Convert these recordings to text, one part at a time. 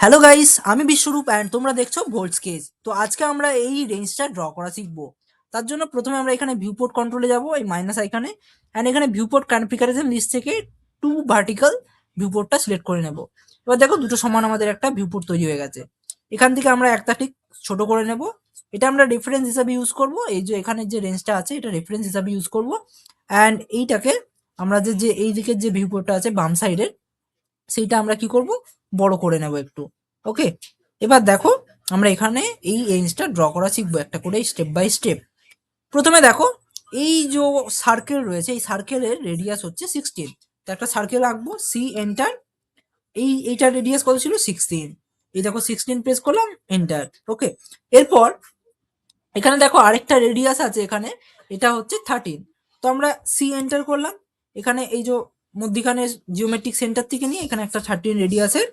Hello guys, আমি বিশ্বরূপ and তোমরা দেখছো বোল্ড স্কেচ। তো আজকে আমরা এই রেঞ্জটা ড্র করা শিখবো। তার জন্য প্রথমে আমরা এখানে ভিউপোর্ট কন্ট্রোলে যাব, এই মাইনাস আইকনে, অ্যান্ড এখানে ভিউপোর্ট কনফিগারেশন লিস্ট থেকে টু ভার্টিক্যাল ভিউপোর্টটা সিলেক্ট করে নেব। এবার দেখো দুটো সমান আমাদের একটা ভিউপোর্ট তৈরি হয়ে গেছে। এখান থেকে আমরা একটা ঠিক ছোট করে নেব। এটা আমরা রেফারেন্স হিসাবে ইউজ করব, এই যে এখানে যে রেঞ্জটা আছে এটা রেফারেন্স হিসাবে ইউজ করব। অ্যান্ড এইটাকে আমরা যে যে এই দিকের যে ভিউপোর্টটা আছে বাম সাইডের, সেইটা আমরা কি করব, বড় করে নেব একটু। ওকে, এবার দেখো আমরা এখানে এই রেঞ্জটা ড্র করা শিখবো একটা করে স্টেপ বাই স্টেপ। প্রথমে দেখো এই যে সার্কেল রয়েছে, এই সার্কেলের রেডিয়াস হচ্ছে 16। তো একটা সার্কেল আঁকবো, সি এন্টার। এইটার রেডিয়াস কত ছিল, 16। এই দেখো 16 প্রেস করলাম, এন্টার। ওকে, এরপর এখানে দেখো আরেকটা রেডিয়াস আছে এখানে, এটা হচ্ছে 13। তো আমরা সি এন্টার করলাম। এখানে এই যে মধ্যিখানে জিওমেট্রিক সেন্টার থেকে নিয়ে এখানে একটা 13 রেডিয়াসের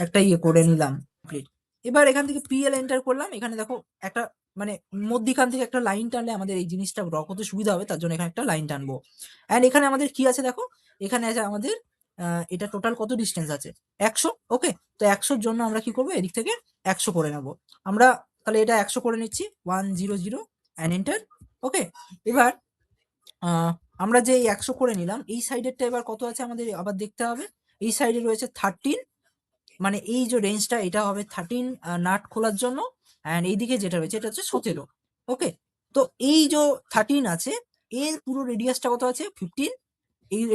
একটা ইয়ে করে নিলাম, কমপ্লিট। এবার এখান থেকে পিএল এন্টার করলাম। এখানে দেখো একটা মানে মধ্যিখান থেকে একটা লাইন টানলে আমাদের এই জিনিসটা ড্র করতে সুবিধা হবে, তার জন্য এখানে একটা লাইন টানবো। অ্যান্ড এখানে আমাদের কি আছে দেখো, এখানে আছে আমাদের এটা টোটাল কত ডিস্টেন্স আছে, 100। ওকে, তো 100-র জন্য আমরা কি করবো, এদিক থেকে 100 করে নেব আমরা। তাহলে এটা 100 করে নিচ্ছি, 100 অ্যান্ড এন্টার। ওকে, এবার আহ, আমরা যে এই 100 করে নিলাম, এই সাইডেরটা এবার কত আছে আমাদের আবার দেখতে হবে। এই সাইডে রয়েছে 13, মানে এই যে রেঞ্জটা এটা হবে 13 নাট খোলার জন্য। অ্যান্ড এইদিকে যেটা রয়েছে এটা হচ্ছে 17। ওকে, তো এই যে 13 আছে, এর পুরো রেডিয়াসটা কত আছে, 15।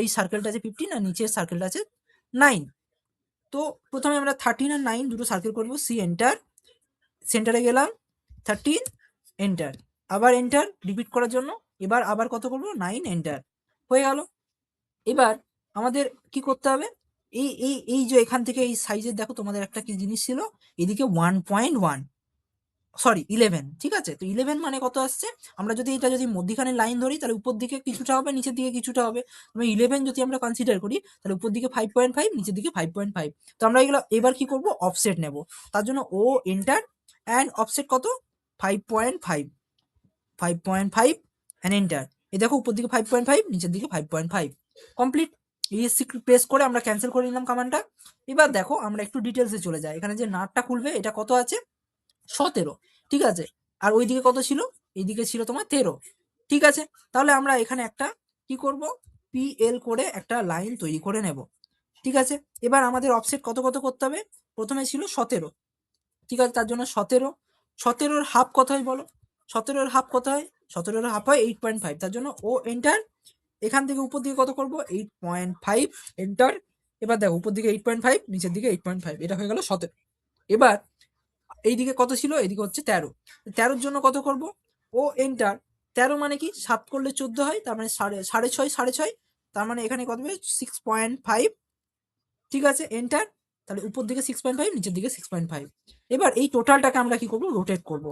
এই সার্কেলটা আছে 15 আর নিচের সার্কেলটা আছে 9। তো প্রথমে আমরা 13 আর 9 দুটো সার্কেল করবো, সি এন্টার, সেন্টারে গেলাম, 13 এন্টার, আবার এন্টার রিপিট করার জন্য। এবার আবার কত করবো, 9 এন্টার, হয়ে গেল। এবার আমাদের কি করতে হবে, এই যে এখান থেকে এই সাইজের দেখো তোমাদের একটা কি জিনিস ছিল, এদিকে 1.1, সরি 11, ঠিক আছে। তো 11 মানে কত আসছে, আমরা যদি এটা যদি মধ্যিখানে লাইন ধরি তাহলে উপর দিকে কিছুটা হবে, নিচের দিকে কিছুটা হবে। তবে 11 যদি আমরা কনসিডার করি তাহলে উপর দিকে 5.5, নিচের দিকে 5.5। তো আমরা এগুলো এবার কি করব, অফসেট নেব। তার জন্য ও এন্টার, অ্যান্ড অফসেট কত, 5.5, 5.5 অ্যান্ড এন্টার। এই দেখো উপর দিকে 5.5, নিচের দিকে 5.5, কমপ্লিট। ইএসসি প্রেস করে আমরা ক্যান্সেল করে নিলাম কমান্ডটা। এবার দেখো আমরা একটু ডিটেলসে চলে যাই। এখানে যে নাটটা খুলবে এটা কত আছে, 17, ঠিক আছে। আর ওইদিকে কত ছিল, এইদিকে ছিল তোমার 13, ঠিক আছে। তাহলে আমরা এখানে একটা কি করব, পিএল করে একটা লাইন তৈরি করে নেব, ঠিক আছে। এবার আমাদের অফসেট কত কত করতে হবে, প্রথমে ছিল 17, ঠিক আছে। তার জন্য 17, 17-র হাফ কত হয় বলো, 17-র হাফ কত হয়, 17-র হাফ হয় 8.5। তার জন্য ও এন্টার। এখান থেকে উপর দিকে কত করবো, 8.5 এন্টার। এবার দেখো উপর দিকে 8.5, নিচের দিকে 8.5, এটা হয়ে গেল 17। এবার এইদিকে কত ছিল, এইদিকে হচ্ছে 13। 13-র জন্য কত করব, ও এন্টার। 13 মানে কি, 7 করলে 14 হয়, তার মানে সাড়ে সাড়ে ছয়, সাড়ে ছয়। তার মানে এখানে কত হবে, 6.5, ঠিক আছে, এন্টার। তাহলে উপর দিকে 6.5, নিচের দিকে 6.5। এবার এই টোটালটাকে আমরা কি করব, রোটেট করব।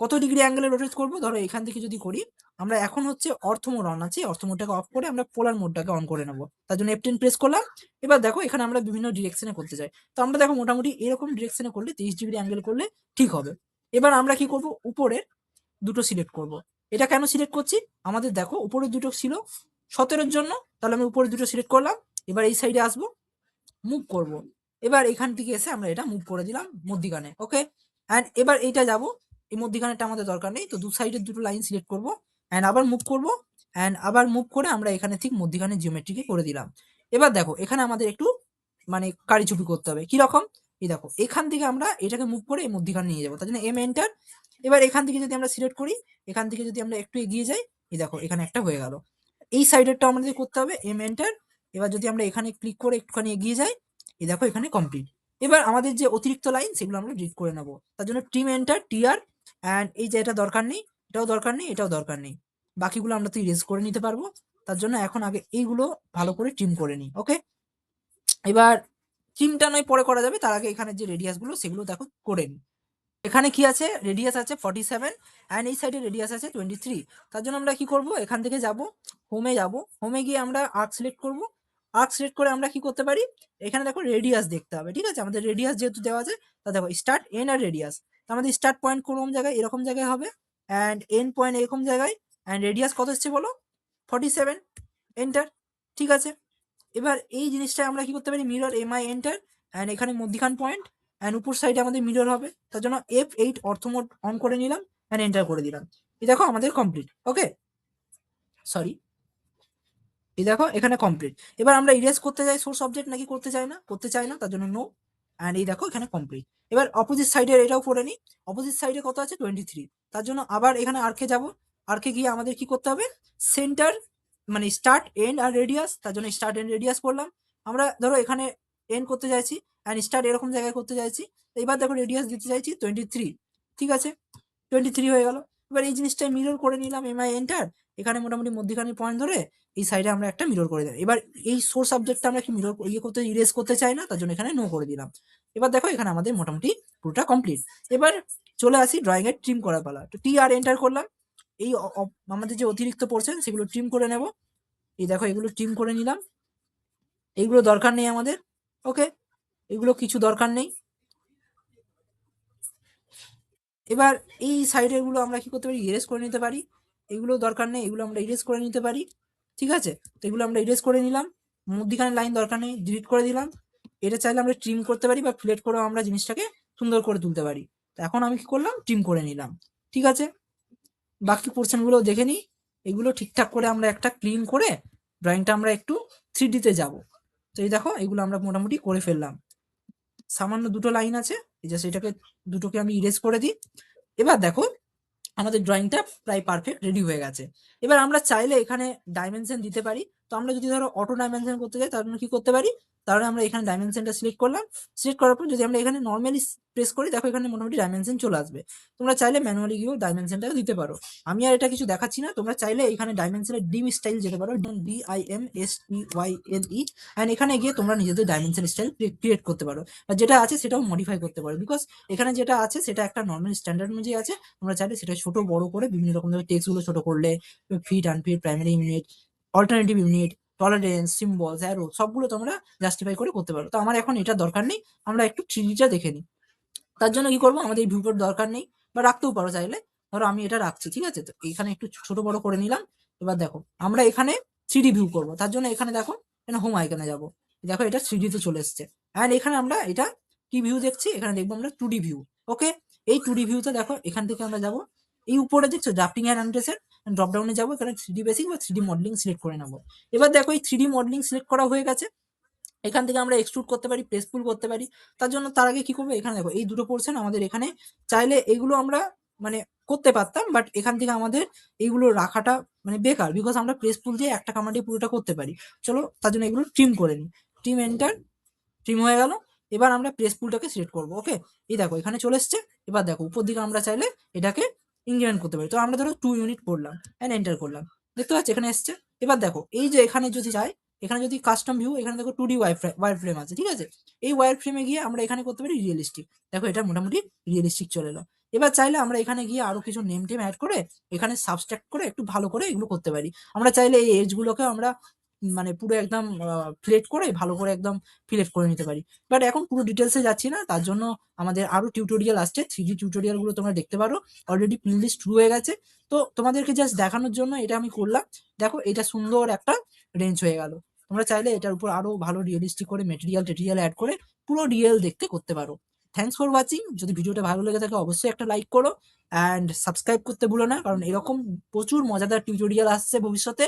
কত ডিগ্রি অ্যাঙ্গেলে রোটেট করব, ধরো এখান থেকে যদি করি, আমরা এখন হচ্ছে অর্থ মোড অন আছে, অর্থ মোডটাকে অফ করে আমরা পোলার মোডটাকে অন করে নেব। তার জন্য F10 প্রেস করলাম। এবার দেখো এখানে আমরা বিভিন্ন ডিরেকশনে করতে চাই, তো আমরা দেখো মোটামুটি এরকম ডিরেকশনে করলে 30 ডিগ্রি অ্যাঙ্গেল করলে ঠিক হবে। এবার আমরা কি করব, উপরের দুটো সিলেক্ট করব। এটা কেন সিলেক্ট করছি, আমাদের দেখো উপরের দুটো ছিল 17-র জন্য, তাহলে আমি উপরের দুটো সিলেক্ট করলাম। এবার এই সাইডে আসবো, মুভ করব। এবার এখান থেকে এসে আমরা এটা মুভ করে দিলাম মধ্যিখানে। ওকে, অ্যান্ড এবার এইটা যাব, এই মধ্যিখানেটা আমাদের দরকার নেই, তো দু সাইডের দুটো লাইন সিলেক্ট করব, অ্যান্ড আবার মুভ করব, অ্যান্ড আবার মুভ করে আমরা এখানে ঠিক মধ্যিখানে জিওমেট্রিকে করে দিলাম। এবার দেখো এখানে আমাদের একটু মানে কারিছুপি করতে হবে, কি রকম, এই দেখো এখান থেকে আমরা এটাকে মুভ করে এই মধ্যিখানে নিয়ে যাবো, তার জন্য এম এন্টার। এবার এখান থেকে যদি আমরা সিলেক্ট করি, এখান থেকে যদি আমরা একটু এগিয়ে যাই, এই দেখো এখানে একটা হয়ে গেল। এই সাইডেরটা আমাদের করতে হবে, এম এন্টার। এবার যদি আমরা এখানে ক্লিক করে একটুখানি এগিয়ে যাই, এই দেখো এখানে কমপ্লিট। এবার আমাদের যে অতিরিক্ত লাইন সেগুলো আমরা ডিলিট করে নেবো, তার জন্য ট্রিম এন্টার, টিআর। অ্যান্ড এই যে এটা দরকার নেই, এটাও দরকার নেই, এটাও দরকার নেই, বাকিগুলো আমরা তো ইরেজ করে নিতে পারবো। তার জন্য এখন আগে এইগুলো ভালো করে ট্রিম করে নিই। ওকে, এবার ট্রিমটা নয় পরে করা যাবে, তার আগে এখানে যে রেডিয়াস গুলো সেগুলো দেখো করে নিই। এখানে কি আছে, রেডিয়াস আছে 47, অ্যান্ড এই সাইডে রেডিয়াস আছে 23। তার জন্য আমরা কি করব, এখান থেকে যাব, হোমে যাব, হোমে গিয়ে আমরা আর্ক সিলেক্ট করব। আর্ক সিলেক্ট করে আমরা কি করতে পারি, এখানে দেখো রেডিয়াস দেখতে হবে, ঠিক আছে। আমাদের রেডিয়াস যেহেতু দেওয়া আছে, তা দেখো স্টার্ট, এন আর রেডিয়াস। তো আমাদের স্টার্ট পয়েন্ট কোন জায়গায়, এরকম জায়গায় হবে, অ্যান্ড এন পয়েন্ট এরকম জায়গায়, অ্যান্ড রেডিয়াস কত এসছে বলো, 47, এন্টার, ঠিক আছে। এবার এই জিনিসটা আমরা কি করতে পারি, মিরর এমআই এন্টার, অ্যান্ড এখানে মধ্যিখান পয়েন্ট, অ্যান্ড উপর সাইডে আমাদের মিরর হবে, তার জন্য F8 অর্থ মোড অন করে নিলাম অ্যান্ড এন্টার করে দিলাম। এই দেখো আমাদের কমপ্লিট। ওকে, সরি, এই দেখো এখানে কমপ্লিট। এবার আমরা ইরেজ করতে চাই সোর্স অবজেক্ট নাকি করতে চাই না? করতে চাই না, তার জন্য নো। অ্যান্ড এই দেখো এখানে কমপ্লিট। এবার অপোজিট সাইডের এটাও করে নিই। অপোজিট সাইডে কত আছে? 23। তার জন্য আবার এখানে আর্কে যাব। আর্কে গিয়ে আমাদের কি করতে হবে? সেন্টার মানে স্টার্ট এন্ড আর রেডিয়াস, তার জন্য স্টার্ট এন্ড রেডিয়াস করলাম। আমরা ধরো এখানে এন্ড করতে চাইছি অ্যান্ড স্টার্ট এরকম জায়গায় করতে চাইছি। এবার দেখো রেডিয়াস দিতে চাইছি 23। ঠিক আছে, 23 হয়ে গেল। এবার এই জিনিসটা মিরর করে নিলাম, এমআই এন্টার। এখানে মোটামুটি মধ্যখানে পয়েন্ট ধরে এই সাইডে আমরা একটা মিরর করে দিলাম। এবার এই সোর্স সাবজেক্টটা আমরা কি মিরর করতে ইরেজ করতে চাই না, তার জন্য এখানে নো করে দিলাম। এবার দেখো এখানে আমাদের মোটামুটি পুরোটা কমপ্লিট। এবার চলে আসি ড্রয়িং এর ট্রিম করার পালা। তো টি আর এন্টার করলাম। এই আমাদের যে অতিরিক্ত পোর্শন সেগুলো ট্রিম করে নেব। এই দেখো এগুলো ট্রিম করে নিলাম। এইগুলো দরকার নেই আমাদের। ওকে, এগুলো কিছু দরকার নেই। এবার এই সাইডের গুলো আমরা কি করতে পারি? ইরেজ করে নিতে পারি। এগুলো দরকার নেই, এগুলো আমরা ইরেজ করে নিতে পারি। ঠিক আছে, তো এগুলো আমরা ইরেজ করে নিলাম। মধ্যিখানে লাইন দরকার নেই, ডিলিট করে দিলাম। এটা চাইলে আমরা ট্রিম করতে পারি বা ফ্লেট করেও আমরা জিনিসটাকে সুন্দর করে তুলতে পারি। তো এখন আমি কি করলাম? ট্রিম করে নিলাম। ঠিক আছে, বাকি পোর্শন গুলো দেখে নিই। এগুলো ঠিকঠাক করে আমরা একটা ক্লিন করে ড্রয়িংটা আমরা একটু 3D-তে যাব। তো এই দেখো এগুলো আমরা মোটামুটি করে ফেললাম। সামান্য দুটো লাইন আছে, এই জাস্ট এটাকে দুটোকে আমি ইরেজ করে দিই। এবার দেখো আমাদের ড্রয়িংটা প্রায় পারফেক্ট রেডি হয়ে গেছে। এবার আমরা চাইলে এখানে ডাইমেনশন দিতে পারি। তো আমরা যদি ধরো অটো ডাইমেনশন করতে চাই তার জন্য কি করতে পারি? তাহলে আমরা এখানে ডাইমেনশনটা সিলেক্ট করলাম। সিলেক্ট করার পর যদি আমরা এখানে নর্মালি প্রেস করি, দেখো এখানে মোটামুটি ডাইমেনশন চলে আসবে। তোমরা চাইলে ম্যানুয়ালি গিয়েও ডাইমেনশনটা দিতে পারো। আমি আর এটা কিছু দেখাচ্ছি না। তোমরা চাইলে এখানে ডাইমেনশনের ডিম স্টাইল যেতে পারো, DIMSTYLE, অ্যান্ড এখানে গিয়ে তোমরা নিজেদের ডাইমেনশন স্টাইল ক্রিয়েট করতে পারো। আর যেটা আছে সেটাও মডিফাই করতে পারো, বিকজ এখানে যেটা আছে সেটা একটা নর্মাল স্ট্যান্ডার্ড অনুযায়ী আছে। তোমরা চাইলে সেটা ছোট বড় করে বিভিন্ন রকম ভাবে টেক্সট গুলো ছোট করলে, fit unfit, primary unit, alternative unit, tolerance, symbols, arrow সবগুলো তোমরা জাস্টিফাই করে করতে পারো। তো আমার এখন এটা দরকার নেই, আমরা একটু 3D-টা দেখে নিই। তার জন্য কি করবো? আমাদের এই ভিউপোর্ট দরকার নেই, বা রাখতেও পারো চাইলে। ধরো আমি এটা রাখছি, ঠিক আছে, তো এখানে একটু ছোট বড় করে নিলাম। এবার দেখো আমরা এখানে 3D ভিউ করবো, তার জন্য এখানে দেখো এখানে হোম আইকনে যাবো। দেখো এটা 3D-তে চলে এসছে। অ্যান্ড এখানে আমরা এটা কি ভিউ দেখছি? এখানে দেখবো আমরা 2D ভিউ। ওকে, এই 2D ভিউতে দেখো এখান থেকে আমরা যাবো এই উপরে দেখছো ড্রাফটিং অ্যান্ড অ্যানিমেশন, ড্রপ ডাউনে যাবো, এখানে 3D বেসিক বা 3D মডেলিং সিলেক্ট করে নেবো। এবার দেখো এই 3D মডেলিং সিলেক্ট করা হয়ে গেছে। এখান থেকে আমরা এক্সট্রুড করতে পারি, প্রেস পুল করতে পারি। তার জন্য তার আগে কি করবো? এখানে দেখো এই দুটো পোর্শন আমাদের এখানে চাইলে এগুলো আমরা মানে করতে পারতাম, বাট এখান থেকে আমাদের এইগুলো রাখাটা মানে বেকার, বিকজ আমরা প্রেস পুল দিয়ে একটা কামান্ডে পুরোটা করতে পারি। চলো তার জন্য এগুলো ট্রিম করে নিই। ট্রিম এন্টার, ট্রিম হয়ে গেল। এবার আমরা প্রেস পুলটাকে সিলেক্ট করবো। ওকে, এই দেখো এখানে চলে এসছে। এবার দেখো উপর দিকে আমরা চাইলে এটাকে ইনক্রিমেন্ট করতে পারি। তো আমরা ধরো 2 ইউনিট করলাম এন্ড এন্টার করলাম, দেখতে পাচ্ছি এখানে এসছে। এবার দেখো এই যে এখানে যদি যাই, এখানে যদি কাস্টম ভিউ, এখানে দেখো 2D ওয়ার ফ্রেম আছে, ঠিক আছে। এই ওয়ার ফ্রেমে গিয়ে আমরা এখানে করতে পারি রিয়েলিস্টিক। দেখো এটা মোটামুটি রিয়েলিস্টিক চলে এলো। এবার চাইলে আমরা এখানে গিয়ে আরো কিছু নেম টেম অ্যাড করে এখানে সাবস্ট্রাক্ট করে একটু ভালো করে এগুলো করতে পারি। আমরা চাইলে এই এজ গুলোকে আমরা মানে পুরো একদম ফ্লেট করে ভালো করে একদম ফিলেট করে নিতে পারি। বাট এখন পুরো ডিটেলসে যাচ্ছি না, তার জন্য আমাদের আরো টিউটোরিয়াল আসছে। 3D টিউটোরিয়াল গুলো তোমরা দেখতে পারো, অলরেডি প্লেলিস্ট শুরু হয়ে গেছে। তো তোমাদেরকে জাস্ট দেখানোর জন্য এটা আমি করলাম। দেখো এটা সুন্দর একটা রেঞ্জ হয়ে গেল। তোমরা চাইলে এটার উপর আরো ভালো রিয়েলিস্টিক করে মেটেরিয়াল অ্যাড করে পুরো রিয়েল দেখতে করতে পারো। Thanks for watching. যদি ভিডিওটা ভালো লেগে থাকে অবশ্যই একটা লাইক করো অ্যান্ড সাবস্ক্রাইব করতে ভুলো না, কারণ এরকম প্রচুর মজাদার টিউটোরিয়াল আসছে ভবিষ্যতে।